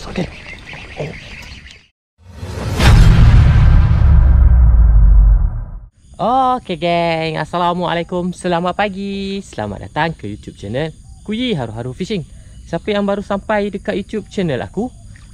sakit. Okey geng, Assalamualaikum, selamat pagi. Selamat datang ke YouTube channel Kuyi Haru-Haru Fishing. Siapa yang baru sampai dekat YouTube channel aku,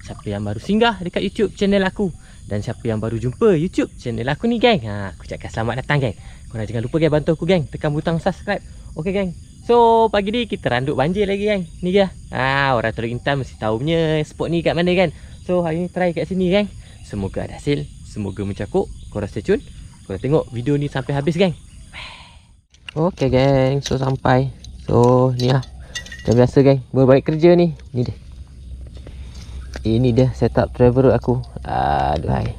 siapa yang baru singgah dekat YouTube channel aku, dan siapa yang baru jumpa YouTube channel aku ni geng, aku cakap selamat datang geng. Korang jangan lupa geng, bantu aku geng, tekan butang subscribe. Okey geng. So pagi ni kita randuk banjir lagi geng. Ni dia. Orang Teluk Intan mesti tahu punya spot ni kat mana kan. So hari ni try kat sini geng. Semoga ada hasil, semoga mencakuk. Korang stay tune. Korang tengok video ni sampai habis geng. Okey geng, so sampai. So ni lah. Macam biasa geng, baru balik kerja ni. Ni dia. Ini dia setup travel road aku. Aduhai.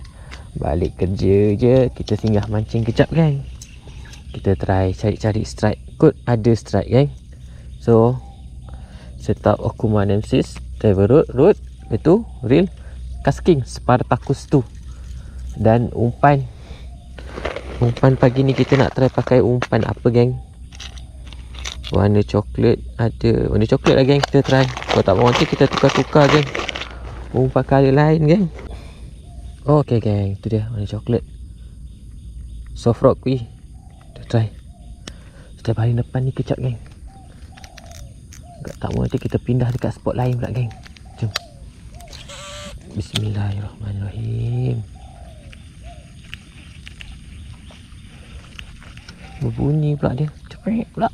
Balik kerja je, kita singgah mancing kejap geng. Kita try cari-cari strike. Kot ada strike geng. So setup Okuma Nemesis travel road, itu reel casking Spartacus 2. Dan umpan pagi ni kita nak try pakai umpan apa geng? Warna coklat. Ada warna coklat lah geng, kita try. Kalau tak mau nanti kita tukar-tukar geng, umpan color lain geng. Okey geng, tu dia warna coklat. Soft rock pi. Kita try. Kita baling depan ni kejap geng. Tak mau nanti kita pindah dekat spot lain pula geng. Jom. Bismillahirrahmanirrahim. Berbunyi pula dia. Cepet pula.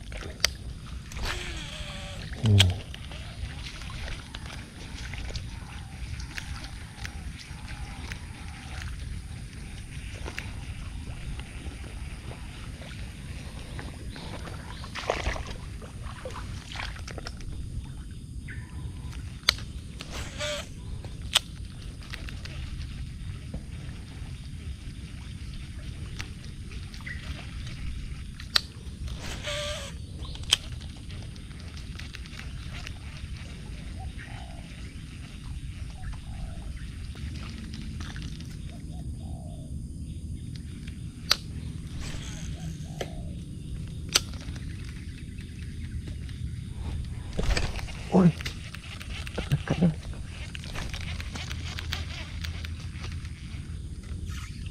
Oi, tak dekat dia.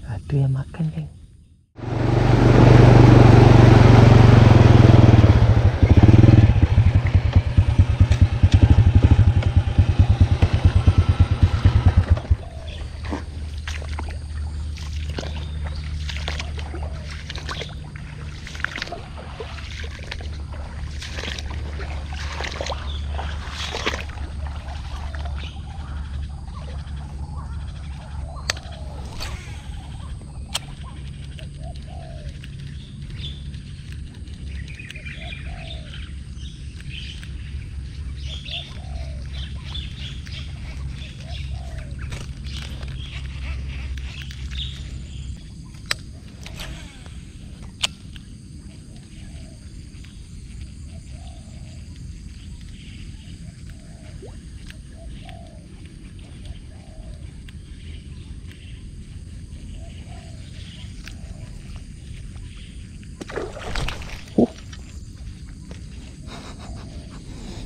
Ada yang makan geng.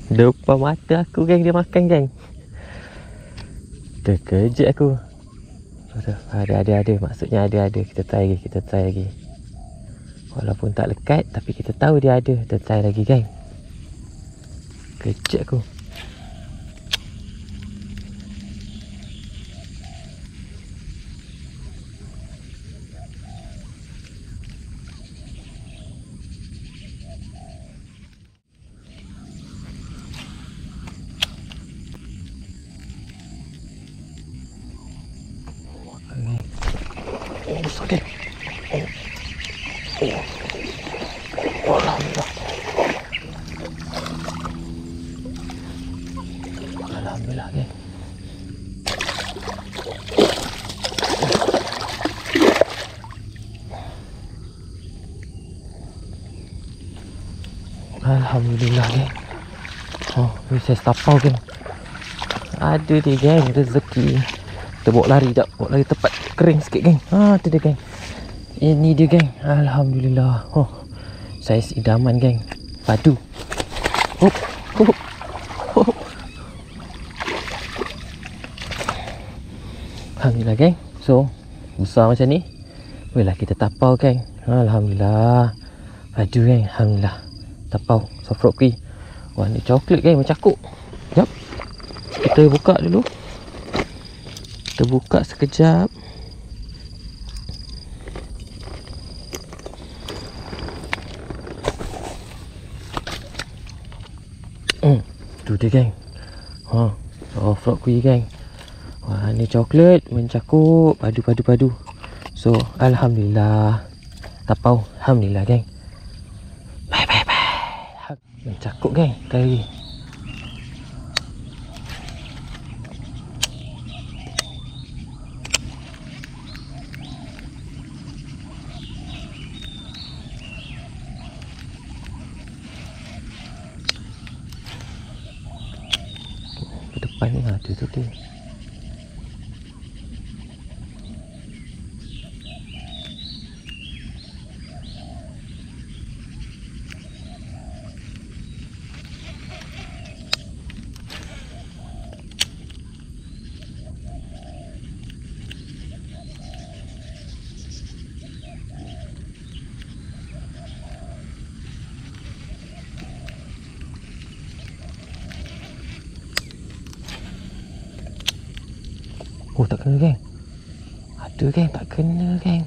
Depan mata aku geng, dia makan geng. Terkejut aku. Ada. Maksudnya ada. Kita try lagi. Walaupun tak lekat, tapi kita tahu dia ada. Kita try lagi geng. Kejut aku. Sakit. Alhamdulillah. Alhamdulillah geng. Alhamdulillah geng. Ni saya tapau geng. Ada dia geng, rezeki. Kita bawa lari tepat kering sikit geng. Tu dia geng. Ini dia geng. Alhamdulillah. Saiz idaman geng. Padu. Alhamdulillah geng. So besar macam ni, bolehlah kita tapau geng. Alhamdulillah. Padu geng. Alhamdulillah. Tapau soft rock kui. Warna coklat geng, mencakuk. Jap. Kita buka dulu. Kita buka sekejap. Tu dia geng. Soft rock kui geng. Warna coklat, mencakuk, padu. So, alhamdulillah. Tapau, alhamdulillah geng. Bye. Mencakuk geng kali ni. Ke depan ni ada tu dia. Oh, tak kena geng. Ada geng, tak kena geng.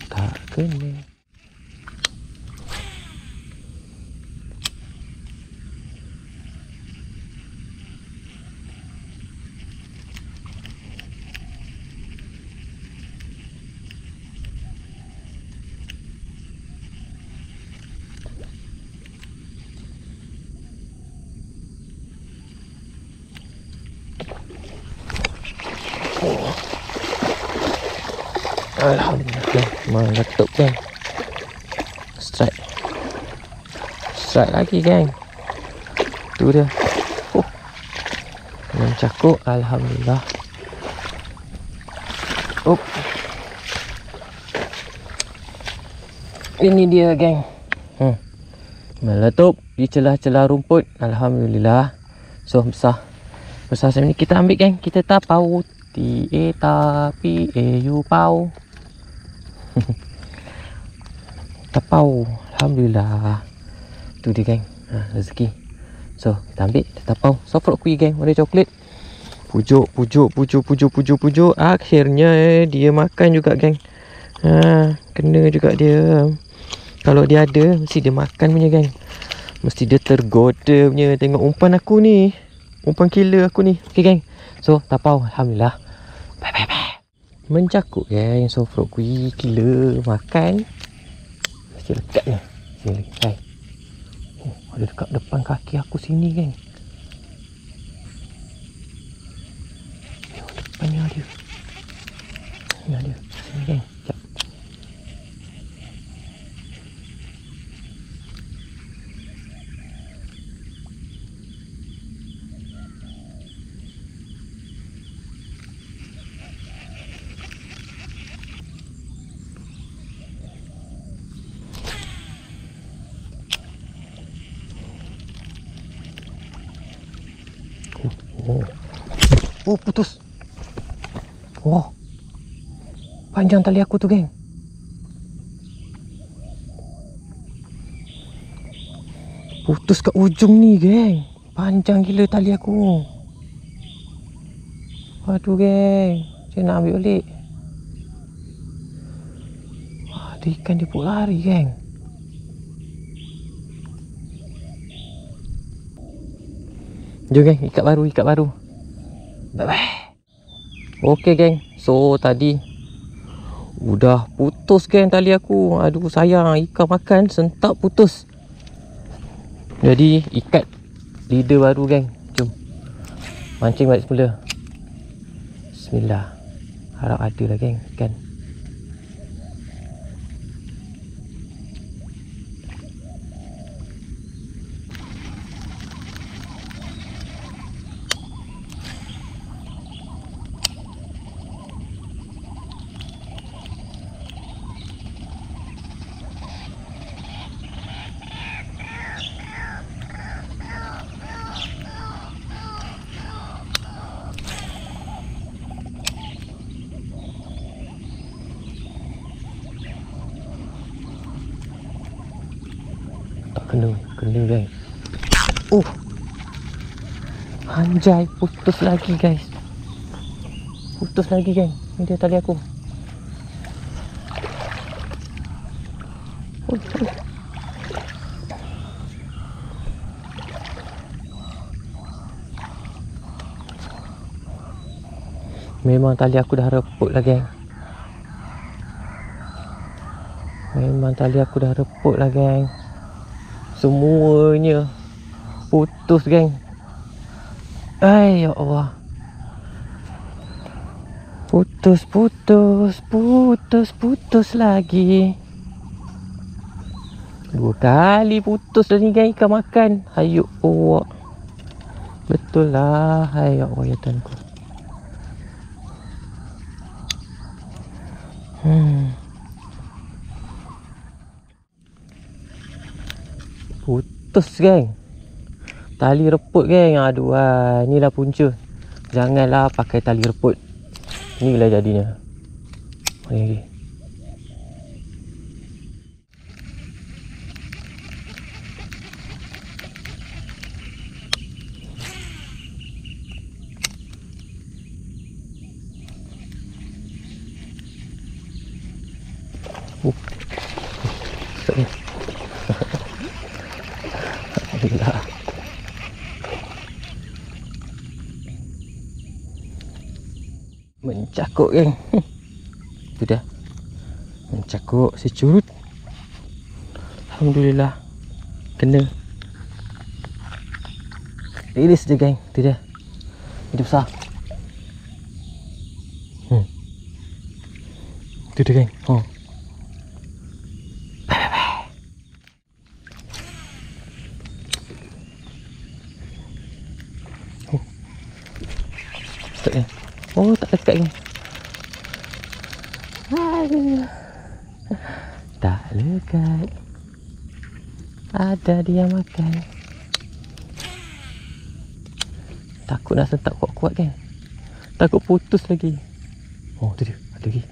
Tak kena. Alhamdulillah. Meletup geng. Strike lagi geng. Tu dia. Mencakuk. Alhamdulillah. Ini dia geng. Meletup di celah-celah rumput. Alhamdulillah. So besar macam ni kita ambil geng. Kita tapau. Tapi you pau. Tapau. Alhamdulillah. Tu dia geng. Rezeki. So kita ambil, kita tapau. Soft rock kui geng, warna coklat. Pujuk. Akhirnya dia makan juga geng. Kena juga dia. Kalau dia ada, mesti dia makan punya geng. Mesti dia tergoda punya. Tengok umpan aku ni. Umpan killer aku ni. Okay geng. So tapau. Alhamdulillah. Bye. Mencakuk geng. Soft rock kui killer. Makan. Mesti lekat ni. Sini lagi. Hai. Ada dekat depan kaki aku sini geng. Depannya ada. Ni ada. Sini geng. Sekejap. Oh, putus. Oh, panjang tali aku tu geng. Putus kat ujung ni geng. Panjang gila tali aku. Aduh geng, saya nak ambil balik. Ada ikan dia pun lari geng. Jom geng, ikat baru. Bye. Okey geng. So tadi udah putus geng tali aku. Aduh sayang, ikan makan sentak putus. Jadi ikat leader baru geng. Jom mancing balik semula. Bismillah. Harap ada lah geng ikan. Kena geng. Anjay, putus lagi guys. Putus lagi geng. Ni dia tali aku. Memang tali aku dah reput lah geng. Semuanya putus geng. Ay, ya Allah. Putus lagi. 2 kali putus dah ni geng ikan makan. Hayuk Allah. Betul lah. Hai ya Allah ya Tuhanku. Putus geng. Tali reput geng. Aduh, inilah punca. Janganlah pakai tali reput. Inilah jadinya. Okay. Alhamdulillah. Mencakuk geng. Itu dah. Mencakuk securut. Alhamdulillah. Kena. Rilis je geng. Itu dia. Itu besar. Itu dia geng. Oh, tak dekat ni. Aduh. Tak dekat. Ada dia makan. Takut nak sentak kuat-kuat kan. Takut putus lagi. Oh, tu dia. Ada lagi.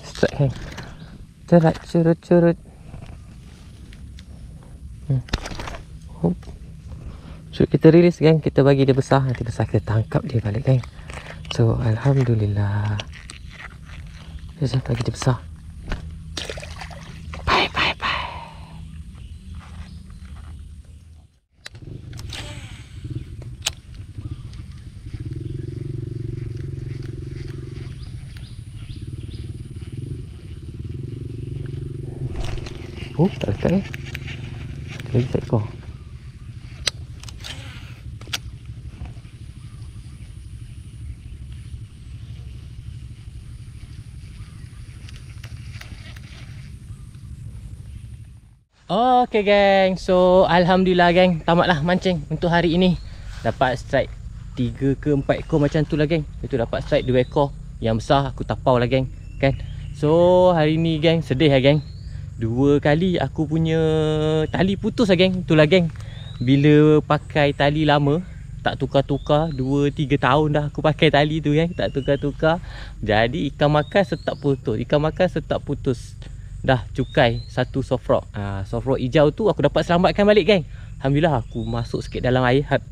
Strike kan. Curut. So kita rilis geng. Kita bagi dia besar. Nanti besar kita tangkap dia balik geng. So Alhamdulillah. Kita bagi dia besar. Bye. Tak dekat ni. Lagi seekor. Okay geng. So Alhamdulillah geng. Tamatlah mancing untuk hari ini. Dapat strike 3 ke 4 ekor macam tu lah geng. Itu dapat strike 2 ekor. Yang besar aku tapau lah geng. Kan. So hari ni geng sedih lah geng. 2 kali aku punya tali putus lah geng. Itulah geng. Bila pakai tali lama, tak tukar-tukar. 2-3 tahun dah aku pakai tali tu geng. Tak tukar-tukar. Jadi ikan makan tetap putus. Dah cukai satu soft rock. Soft rock hijau tu aku dapat selamatkan balik geng. Alhamdulillah aku masuk sikit dalam air. Had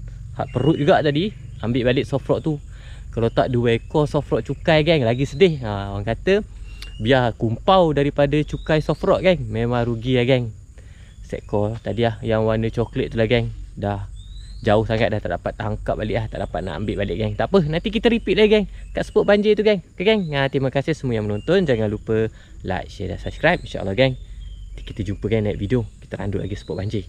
perut juga tadi. Ambil balik soft rock tu. Kalau tak 2 ekor soft rock cukai geng. Lagi sedih. Orang kata biar kumpau daripada cukai soft rock geng. Memang rugi lah geng. Seekor tadi lah yang warna coklat tu lah geng. Dah jauh sangat dah tak dapat tangkap balik lah. Tak dapat nak ambil balik geng. Tak apa, nanti kita repeat lagi geng kat spot banjir tu geng. Okay geng. Terima kasih semua yang menonton. Jangan lupa like, share dan subscribe. InsyaAllah geng. Kita jumpa geng next video. Kita randut lagi spot banjir.